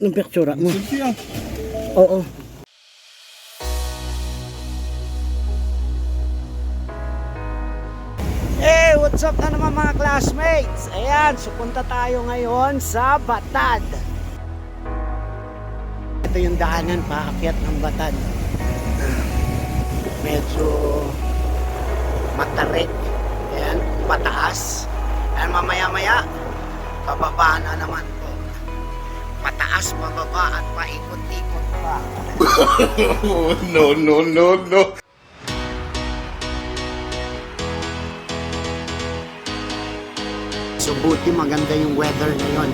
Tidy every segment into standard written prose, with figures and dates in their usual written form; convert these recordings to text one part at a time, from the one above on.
ng picture mo. Selfie ah. Oo. Hey, what's up na naman mga classmates? Ayan, so punta tayo ngayon sa Batad. Ito yung daanan paakyat ng Batad. Medyo matarik. Ayan, pataas. Ayan, mamaya-maya, pababa na naman po. Pataas, pababa at paikot-ikot pa. No, no, no, no. So buti maganda yung weather ngayon.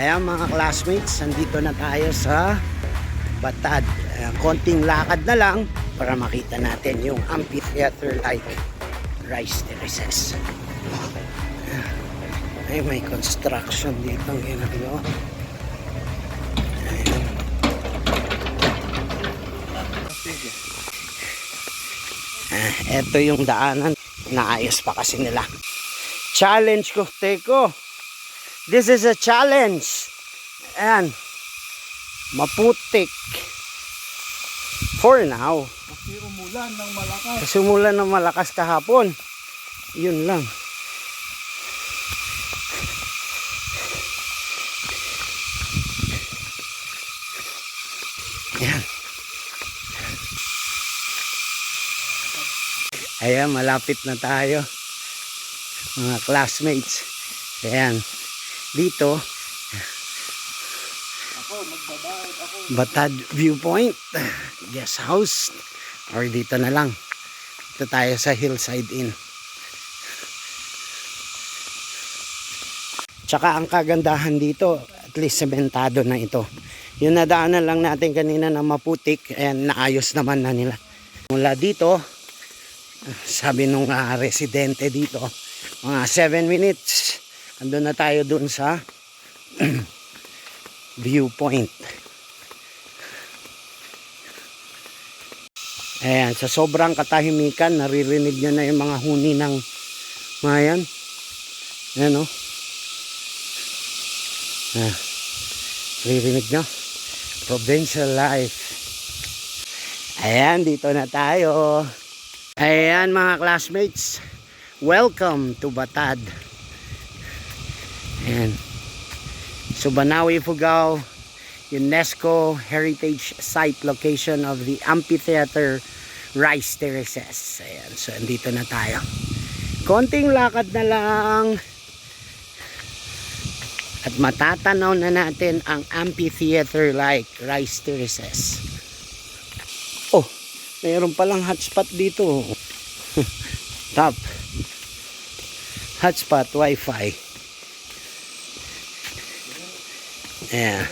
Ayan mga classmates, nandito na tayo sa Batad. Ayan, konting lakad na lang para makita natin yung amphitheater-like rice terraces. Ay, may construction dito ang ginagawa. Ayan. Ito yung daanan. Naayos pa kasi nila. Challenge ko, teko. This is a challenge. Ayan. Maputik. For now. Kasi umulan ng malakas. Kasi umulan ng malakas kahapon. Yun lang. Ayan. Ayan, malapit na tayo. Mga classmates. Ayan. Dito, Batad Viewpoint, guest house, or dito na lang. Dito tayo sa Hillside Inn. Tsaka ang kagandahan dito, at least sementado na ito. Yung nadaanan lang natin kanina na maputik, ayan, naayos naman na nila. Mula dito, sabi nung residente dito, mga 7 minutes, andun na tayo dun sa viewpoint. Ayan, sa sobrang katahimikan, naririnig nyo na yung mga huni ng mga yan. Ayan o. Naririnig nyo. Provincial life. Ayan, dito na tayo. Ayan mga classmates. Welcome to Batad. Ayan. So Banaue, Ifugao, UNESCO Heritage Site location of the Amphitheater Rice Terraces. Ayan. So andito na tayo. Konting lakad na lang. At matatanaw na natin ang Amphitheater like Rice Terraces. Oh, mayroon palang hotspot dito. Top. Hotspot Wi-Fi. Ayan.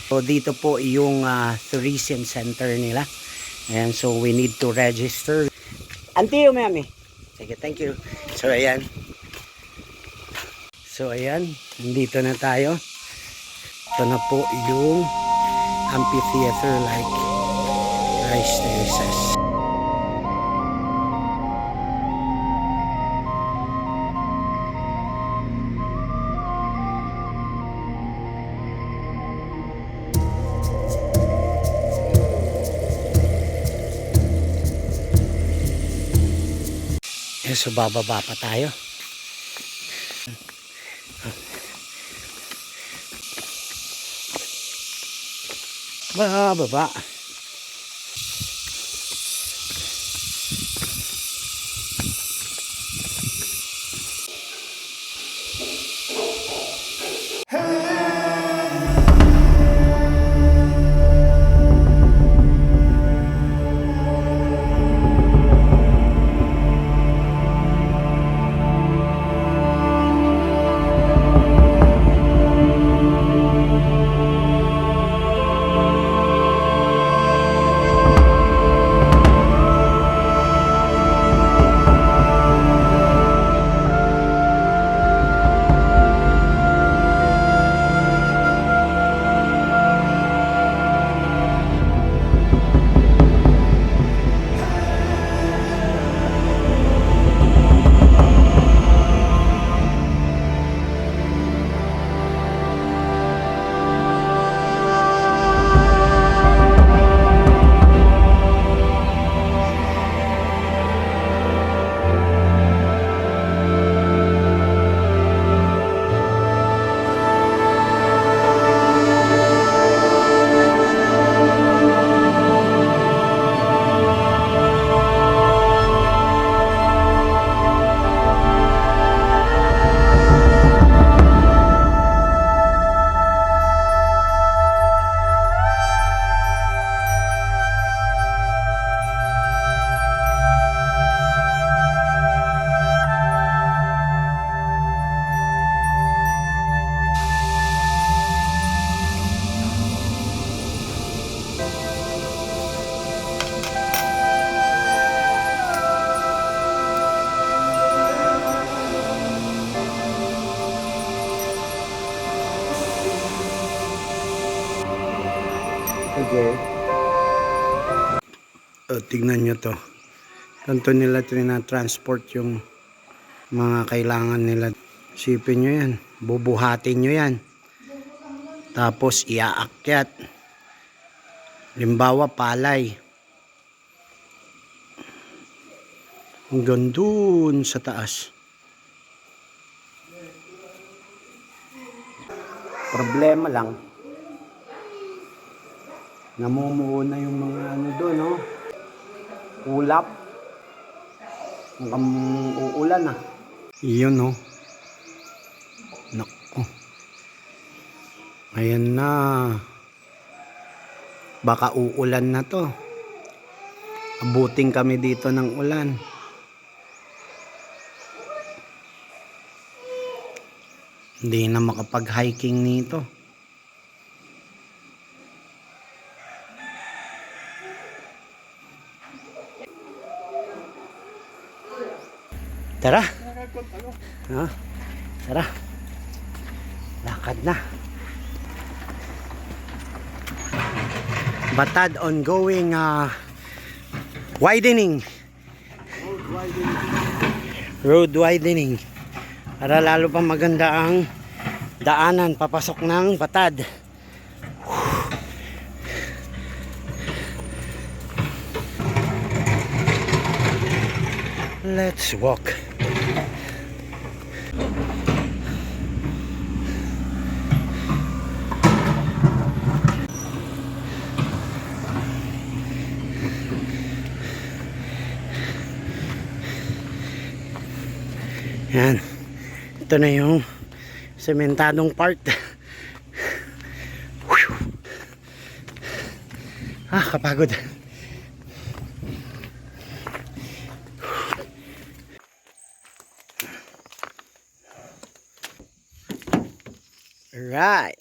So dito po yung tourism center nila. Ayan, so we need to register. Auntie, mami. Sige, thank you. So ayan. So ayan, nandito na tayo. Ito na po yung amphitheater like rice terraces. So bababa pa tayo. Bababa. Tignan nyo to. Tanto nila transport yung mga kailangan nila. Sipin nyo yan. Bubuhatin nyo yan. Tapos iaakyat. Limbawa palay. Hanggang dun sa taas. Problema lang. Namumuo na yung mga ano doon, no? Ulap. Mukhang uulan ah. Iyon, no? Naku. Ayan na. Baka uulan na to. Abuting kami dito ng ulan. Hindi na makapag-hiking nito. Tara. Ha? Tara. Lakad na. Batad ongoing widening. Road widening. Para lalo pa maganda ang daanan papasok ng Batad. Let's walk. Yan. Ito na yung sementadong part. Kapagod. Right.